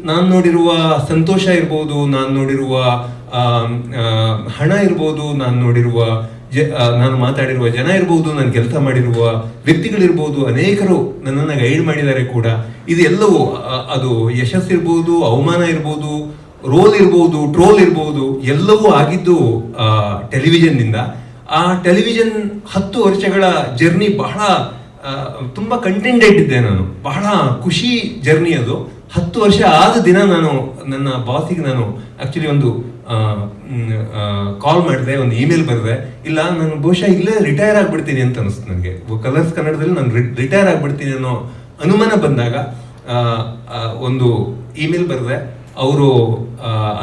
ನಾನು ನೋಡಿರುವ ಸಂತೋಷ ಇರ್ಬೋದು, ನಾನು ನೋಡಿರುವ ಹಣ ಇರ್ಬೋದು, ನಾನು ನೋಡಿರುವ ನಾನು ಮಾತಾಡಿರುವ ಜನ ಇರ್ಬೋದು, ನಾನು ಕೆಲಸ ಮಾಡಿರುವ ವ್ಯಕ್ತಿಗಳಿರ್ಬೋದು, ಅನೇಕರು ನನ್ನನ್ನು ಗೈಡ್ ಮಾಡಿದ್ದಾರೆ ಕೂಡ. ಇದೆಲ್ಲವೂ ಅದು ಯಶಸ್ಸಿರ್ಬೋದು, ಅವಮಾನ ಇರ್ಬೋದು, ರೋಲ್ ಇರ್ಬೋದು, ಟ್ರೋಲ್ ಇರ್ಬೋದು, ಎಲ್ಲವೂ ಆಗಿದ್ದು ಟೆಲಿವಿಷನ್ನಿಂದ. ಆ ಟೆಲಿವಿಷನ್ 10 ವರ್ಷಗಳ ಜರ್ನಿ ಬಹಳ ತುಂಬ ಕಂಟೆಂಟೆಡ್ ಇದ್ದೆ ನಾನು. ಬಹಳ ಖುಷಿ ಜರ್ನಿ ಅದು. 10 ವರ್ಷ ಆದ ದಿನ ನಾನು ನನ್ನ ಬಾಸಿಗೆ ನಾನು ಆಕ್ಚುಲಿ ಒಂದು ಕಾಲ್ ಮಾಡಿದೆ, ಒಂದು ಇಮೇಲ್ ಬರೆದೆ. ಇಲ್ಲ, ನಾನು ಬಹುಶಃ ಇಲ್ಲೇ ರಿಟೈರ್ ಆಗ್ಬಿಡ್ತೀನಿ ಅಂತ ಅನಿಸ್ತು ನನಗೆ. ಕಲರ್ಸ್ ಕನ್ನಡದಲ್ಲಿ ನಾನು ರಿಟೈರ್ ಆಗ್ಬಿಡ್ತೀನಿ ಅನ್ನೋ ಅನುಮಾನ ಬಂದಾಗ ಒಂದು ಇಮೇಲ್ ಬರೆದೆ. ಅವರು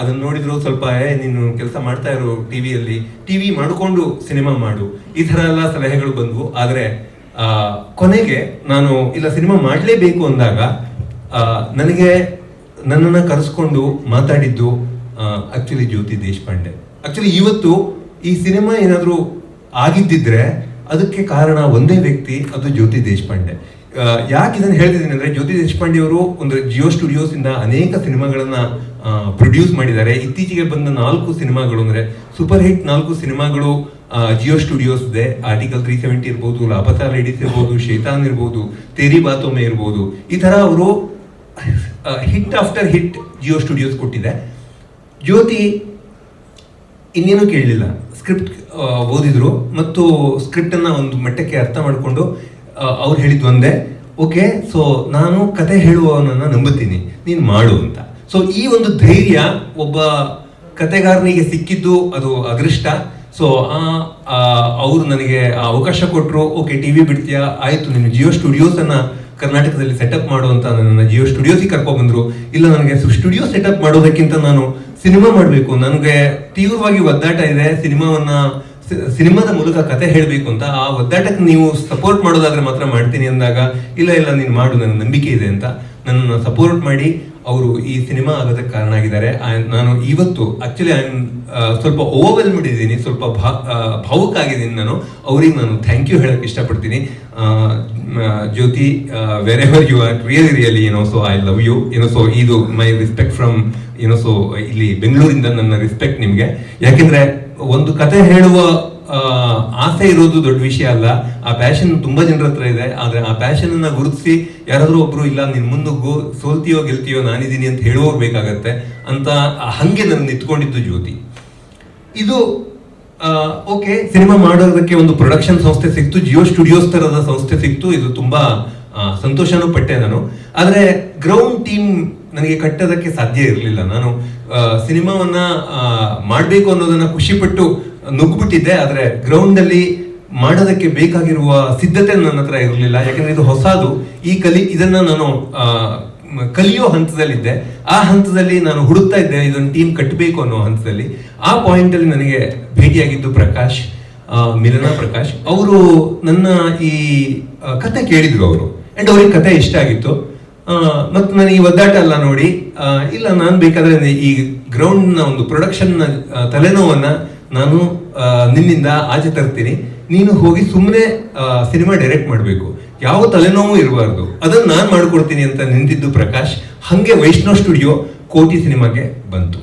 ಅದನ್ನು ನೋಡಿದ್ರು, ಸ್ವಲ್ಪ ನೀನು ಕೆಲಸ ಮಾಡ್ತಾ ಇರೋ ಟಿವಿ ಮಾಡಿಕೊಂಡು ಸಿನಿಮಾ ಮಾಡು, ಈ ಥರ ಎಲ್ಲ ಸಲಹೆಗಳು ಬಂದವು. ಆದರೆ ಕೊನೆಗೆ ನಾನು ಇಲ್ಲ, ಸಿನಿಮಾ ಮಾಡಲೇಬೇಕು ಅಂದಾಗ ನನಗೆ ನನ್ನನ್ನು ಕರೆಸ್ಕೊಂಡು ಮಾತಾಡಿದ್ದು ಆಕ್ಚುಲಿ ಜ್ಯೋತಿ ದೇಶಪಾಂಡೆ. ಆಕ್ಚುಲಿ ಇವತ್ತು ಈ ಸಿನಿಮಾ ಏನಾದರೂ ಆಗಿದ್ದಿದ್ರೆ ಅದಕ್ಕೆ ಕಾರಣ ಒಂದೇ ವ್ಯಕ್ತಿ, ಅದು ಜ್ಯೋತಿ ದೇಶಪಾಂಡೆ. ಯಾಕೆ ಇದನ್ನು ಹೇಳ್ತಿದ್ದೀನಿ ಅಂದರೆ, ಜ್ಯೋತಿ ದೇಶಪಾಂಡೆ ಅವರು ಒಂದು ಜಿಯೋ ಸ್ಟುಡಿಯೋಸ್ ಇಂದ ಅನೇಕ ಸಿನಿಮಾಗಳನ್ನ ಪ್ರೊಡ್ಯೂಸ್ ಮಾಡಿದ್ದಾರೆ. ಇತ್ತೀಚೆಗೆ ಬಂದ 4 ಸಿನಿಮಾಗಳು ಅಂದರೆ ಸೂಪರ್ ಹಿಟ್ 4 ಸಿನಿಮಾಗಳು ಜಿಯೋ ಸ್ಟುಡಿಯೋಸ್ ಇದೆ. ಆರ್ಟಿಕಲ್ 370 ಇರ್ಬೋದು, ಲಾಪತಾ ಲೇಡೀಸ್ ಇರ್ಬೋದು, ಶೇತಾನ್ ಇರ್ಬೋದು, ತೇರಿ ಬಾತೊಮ್ಮೆ ಇರ್ಬೋದು. ಈ ಥರ ಅವರು hit after hit Jio studios ಕೊಟ್ಟಿದೆ. ಜ್ಯೋತಿ ಇನ್ನೇನು ಕೇಳಲಿಲ್ಲ, ಸ್ಕ್ರಿಪ್ಟ್ ಓದಿದ್ರು ಮತ್ತು ಸ್ಕ್ರಿಪ್ಟನ್ನು ಒಂದು ಮಟ್ಟಕ್ಕೆ ಅರ್ಥ ಮಾಡಿಕೊಂಡು ಅವ್ರು ಹೇಳಿದ್ದು ಒಂದೇ, ಓಕೆ, ಸೊ ನಾನು ಕತೆ ಹೇಳುವವನನ್ನು ನಂಬುತ್ತೀನಿ, ನೀನು ಮಾಡು ಅಂತ. ಸೊ ಈ ಒಂದು ಧೈರ್ಯ ಒಬ್ಬ ಕತೆಗಾರನಿಗೆ ಸಿಕ್ಕಿದ್ದು ಅದು ಅದೃಷ್ಟ. ಸೊ ಅವರು ನನಗೆ ಅವಕಾಶ ಕೊಟ್ಟರು. ಓಕೆ, ಟಿವಿ ಬಿಡ್ತೀಯಾ, ಆಯಿತು, ನೀನು ಜಿಯೋ ಸ್ಟುಡಿಯೋಸನ್ನು ಕರ್ನಾಟಕದಲ್ಲಿ ಸೆಟಪ್ ಮಾಡುವಂತ ನನ್ನ ಜಿಯೋ ಸ್ಟುಡಿಯೋಸಿಗೆ ಕರ್ಕೊಂಡ್ಬಂದ್ರು. ಇಲ್ಲ, ನನಗೆ ಸ್ಟುಡಿಯೋ ಸೆಟಪ್ ಮಾಡೋದಕ್ಕಿಂತ ನಾನು ಸಿನಿಮಾ ಮಾಡಬೇಕು, ನನಗೆ ತೀವ್ರವಾಗಿ ಒದ್ದಾಟ ಇದೆ, ಸಿನಿಮಾದ ಮೂಲಕ ಕತೆ ಹೇಳಬೇಕು ಅಂತ. ಆ ಒದ್ದಾಟಕ್ಕೆ ನೀವು ಸಪೋರ್ಟ್ ಮಾಡೋದಾದ್ರೆ ಮಾತ್ರ ಮಾಡ್ತೀನಿ ಅಂದಾಗ, ಇಲ್ಲ ನೀನು ಮಾಡು, ನನ್ನ ನಂಬಿಕೆ ಇದೆ ಅಂತ ನನ್ನನ್ನು ಸಪೋರ್ಟ್ ಮಾಡಿ ಅವರು ಈ ಸಿನಿಮಾ ಆಗೋದಕ್ಕೆ ಕಾರಣ ಆಗಿದ್ದಾರೆ. ನಾನು ಇವತ್ತು ಆಕ್ಚುಲಿ ಸ್ವಲ್ಪ ಓವರ್ವೆಲ್ಮ್ಡ್ ಇದ್ದೀನಿ, ಸ್ವಲ್ಪ ಭಾವುಕ ಆಗಿದ್ದೀನಿ. ಅವ್ರಿಗೆ ನಾನು ಥ್ಯಾಂಕ್ ಯು ಹೇಳಕ್ಕೆ ಇಷ್ಟಪಡ್ತೀನಿ. Jyoti, wherever you are, really so I love you. So ಇದು ಮೈ ರೆಸ್ಪೆಕ್ಟ್ ಫ್ರಮ್ ಸೊ ಇಲ್ಲಿ ಬೆಂಗಳೂರಿಂದ ನನ್ನ ರೆಸ್ಪೆಕ್ಟ್ ನಿಮಗೆ. ಯಾಕೆಂದ್ರೆ ಒಂದು ಕತೆ ಹೇಳುವ ಆಸೆ ಇರೋದು ದೊಡ್ಡ ವಿಷಯ ಅಲ್ಲ, ಆ ಪ್ಯಾಷನ್ ತುಂಬಾ ಜನರ ಹತ್ರ ಇದೆ. ಆದ್ರೆ ಆ ಪ್ಯಾಷನ್ ಅನ್ನ ಗುರುತಿಸಿ ಯಾರಾದ್ರೂ ಒಬ್ರು, ಇಲ್ಲ ನೀನ್ ಮುಂದೋಗು, ಸೋಲ್ತೀಯೋ ಗೆಲ್ತೀಯೋ ನಾನಿದ್ದೀನಿ ಅಂತ ಹೇಳುವವ್ರು ಬೇಕಾಗತ್ತೆ ಅಂತ ಹಂಗೆ ನನ್ನ ನಿಂತ್ಕೊಂಡಿದ್ದು ಜ್ಯೋತಿ. ಇದು ಓಕೆ, ಸಿನಿಮಾ ಮಾಡೋದಕ್ಕೆ ಒಂದು ಪ್ರೊಡಕ್ಷನ್ ಸಂಸ್ಥೆ ಸಿಕ್ತು, ಜಿಯೋ ಸ್ಟುಡಿಯೋಸ್ ತರದ ಸಂಸ್ಥೆ ಸಿಕ್ತು. ಇದು ತುಂಬಾ ಸಂತೋಷನೂ ಪಟ್ಟೆ ನಾನು. ಆದ್ರೆ ಗ್ರೌಂಡ್ ಟೀಮ್ ನನಗೆ ಕಟ್ಟೋದಕ್ಕೆ ಸಾಧ್ಯ ಇರಲಿಲ್ಲ. ನಾನು ಸಿನಿಮಾವನ್ನ ಮಾಡಬೇಕು ಅನ್ನೋದನ್ನ ಖುಷಿಪಟ್ಟು ನುಗ್ಗಿಬಿಟ್ಟಿದ್ದೆ. ಆದ್ರೆ ಗ್ರೌಂಡ್ ಅಲ್ಲಿ ಮಾಡೋದಕ್ಕೆ ಬೇಕಾಗಿರುವ ಸಿದ್ಧತೆ ನನ್ನ ಹತ್ರ ಇರಲಿಲ್ಲ. ಯಾಕಂದ್ರೆ ಇದು ಹೊಸದು, ಇದನ್ನ ನಾನು ಕಲಿಯೋ ಹಂತದಲ್ಲಿದ್ದೆ. ಆ ಹಂತದಲ್ಲಿ ನಾನು ಹುಡುಕ್ತಾ ಇದ್ದೆ ಇದೊಂದು ಟೀಮ್ ಕಟ್ಟಬೇಕು ಅನ್ನೋ ಹಂತದಲ್ಲಿ. ಆ ಪಾಯಿಂಟ್ ಅಲ್ಲಿ ನನಗೆ ಭೇಟಿಯಾಗಿದ್ದು ಪ್ರಕಾಶ್, ಮಿಲನಾ ಪ್ರಕಾಶ್. ಅವರು ನನ್ನ ಈ ಕತೆ ಕೇಳಿದ್ರು ಅವರು, ಅಂಡ್ ಅವ್ರಿಗೆ ಕತೆ ಇಷ್ಟ ಆಗಿತ್ತು. ಮತ್ತು ನನಗೆ ಈ ಒದ್ದಾಟ ಎಲ್ಲ ನೋಡಿ, ಇಲ್ಲ ನಾನು ಬೇಕಾದ್ರೆ ಈ ಗ್ರೌಂಡ್ ನ ಒಂದು ಪ್ರೊಡಕ್ಷನ್ ನ ತಲೆನೋವನ್ನ ನಾನು ನಿನ್ನಿಂದ ಆಚೆ ತರ್ತೀನಿ, ನೀನು ಹೋಗಿ ಸುಮ್ಮನೆ ಸಿನಿಮಾ ಡೈರೆಕ್ಟ್ ಮಾಡಬೇಕು, ಯಾವ ತಲೆನೋವು ಇರಬಾರ್ದು, ಅದನ್ನ ನಾನು ಮಾಡ್ಕೊಡ್ತೀನಿ ಅಂತ ನಿಂತಿದ್ದು ಪ್ರಕಾಶ್. ಹಂಗೆ ವೈಷ್ಣವ್ ಸ್ಟುಡಿಯೋ ಕೋಟಿ ಸಿನಿಮಾಗೆ ಬಂತು.